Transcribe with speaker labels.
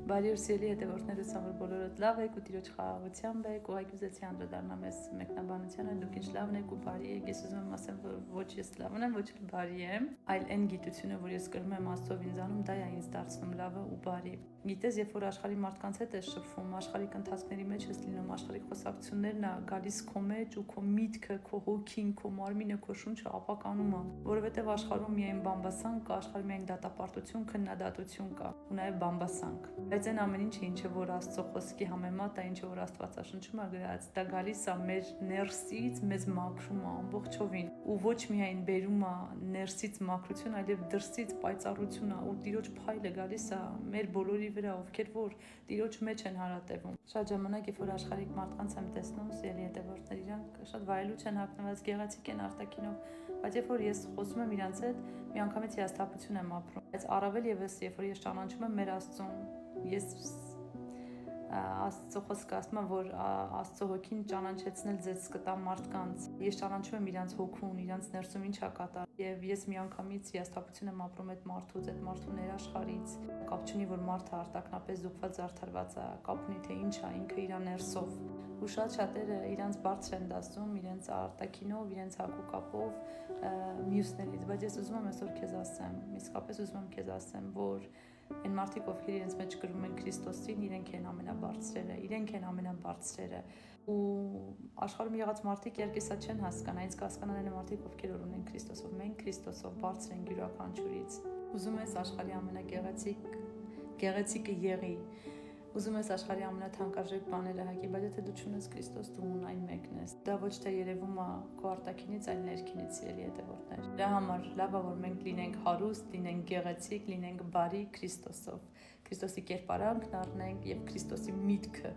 Speaker 1: Բարի օր սիրելի հետևորդներ, որ բոլորդ լավ եք ու Տիրոջ խաղաղությամբ եք, ուղղակի ուզեցի անդրադառնամ այս մեկնաբանությանը, դուք ինչ լավն եք ու բարի եք, ես ուզում եմ ասեմ, որ ոչ ես լավն եմ, ոչ էլ բարի եմ, այլ այն գիտությունը, որ ես կրում եմ Աստծով ինձանում, դա է ինձ դարձնում լավը ու բարի։ Գիտես, երբ որ աշխարհի մարդկանց հետ ես շփվում, աշխարհիկ ընթացքների մեջ ես լինում, աշխարհիկ խոսակցություններն է գալիս քո մեջ ու քո միտքը, քո հոգին, քո մարմինը, քո շունչը ապականում է, որովհետև աշխարհում միայն բամբասանք կա, աշխարհում միայն դատապարտություն, քննադատություն կա ու նաև բամբասանք։ Բայց այն ամեն ինչը, ինչը որ Աստծո խոսքի համեմատ է, ինչը որ Աստվածաշնչում է գրած, դա գալիս է մեր ներսից, մեզ մաքրում է ամբողջովին ու ոչ միայն բերում է ներսից մաքրություն, այլև դրսից պայծառություն է ու Տիրոջ փայլը գալիս է մեր բոլորի վրա, ովքեր որ Տիրոջ մեջ են հարատևում։ Շատ ժամանակ, երբ որ աշխարհիկ մարդկանց եմ տեսնում, սիրելի հետևորդներ, իրանք շատ վայելուչ են հագնված, գեղեցիկ են արտաքինով, բայց երբ որ ես խոսում եմ իրանց հետ, միանգամից հիասթափություն եմ ապրում։ Բայց առավել եւս, երբ որ ես ճանաչում եմ մեր Աստծուն, ես Աստծո խոսքը ասում է, որ Աստծո հոգին ճանաչեցնել ձեզ կտա մարդկանց։ Ես ճանաչում եմ իրանց հոգուն, իրանց ներսում ինչ է կատարվում, եւ ես միանգամից հիասթափություն եմ ապրում այդ մարդուց, այդ մարդու ներաշխարից։ Կապ չունի, որ մարդը արտակնապես զուգված զարդարված է, կապ ունի թե ինչ է, ինքը իր ներսով։ Ու շատ շատերը իրանց բարձր են դասում, իրենց արտաքինով, իրենց հագուկապով մյուսներից, բայց ես ուզում եմ այսօր քեզ ասեմ, իսկապես ուզում եմ քեզ ասեմ, որ այն մարդիկ, ովքեր իրենց մեջ կրում են Քրիստոսին, իրենք են ամենաբարձրերը, իրենք են ամենաբարձրերը։ Ու աշխարհում եղած մարդիկ իհարկե սա չեն հասկանա, ինձ կհասկանան այն մարդիկ, ովքեր որ ունեն Քրիստոսով, մենք Քրիստոսով բարձր ենք յուրաքանչյուրից։ Ուզում ես աշխարհի ամենագեղեցիկը եղի, ուզում ես աշխարհի ամենաթանկարժեք բաները հագի, բայց եթե դու չունես Քրիստոս, դու ունայն մեկն ես։ Դա ոչ թե երևում է քո արտաքինից, այլ ներքինից, ելի հետևորդներ։ Դրա համար լավ է, որ մենք լինենք հարուստ, լինենք գեղեցիկ, լինենք բարի Քրիստոսով։ Քրիստոսի կերպարանքն առնենք եւ Քրիստոսի միտքը